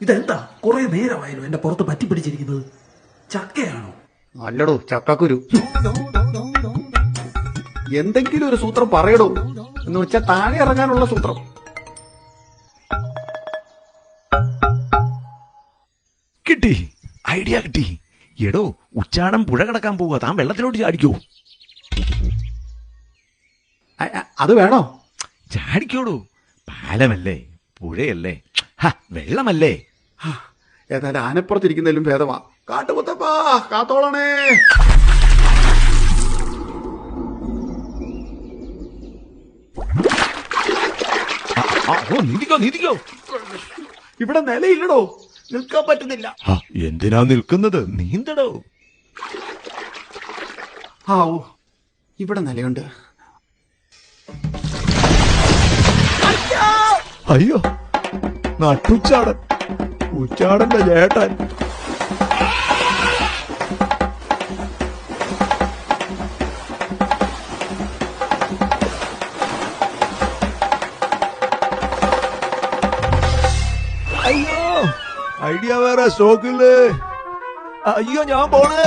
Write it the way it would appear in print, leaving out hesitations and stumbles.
ഇതെന്താ കുറെ നേരമായാലും എന്റെ പുറത്ത് പറ്റിപ്പിടിച്ചിരിക്കുന്നത്? ചക്കയാണോ? അല്ലടോ, ചക്കക്കുരു. എന്തെങ്കിലും ഒരു സൂത്രം പറയടോ, എന്ന് വെച്ചാൽ താഴെ ഇറങ്ങാനുള്ള സൂത്രം. കിട്ടി, ഐഡിയ കിട്ടി. എടോ, ഉച്ചാടം പുഴ കടക്കാൻ പോവുക, താൻ വെള്ളത്തിലോട്ട് ചാടിക്കോ. അത് വേണോ? ചാടിക്കോടോ, പാലമല്ലേ, പുഴയല്ലേ, വെള്ളമല്ലേ. ഏതായാലും ആനപ്പുറത്തിരിക്കുന്നതിലും ഭേദമാ. കാട്ടുമുത്തപ്പാ, കാത്തോളണേ. നീതിക്കോ. ഇവിടെ നിലയില്ലടോ, നിൽക്കാൻ പറ്റുന്നില്ല. എന്തിനാ നിൽക്കുന്നത്? നീന്തടോ. ആവോ, ഇവിടെ നിലയുണ്ട്. അയ്യോ, നട്ടുച്ചാടൻ, ഉച്ചാടന്റെ ചേട്ടൻ. അയ്യോ, ഐഡിയ വേറെ സ്റ്റോക്കില്ലേ. അയ്യോ, ഞാൻ പോണേ.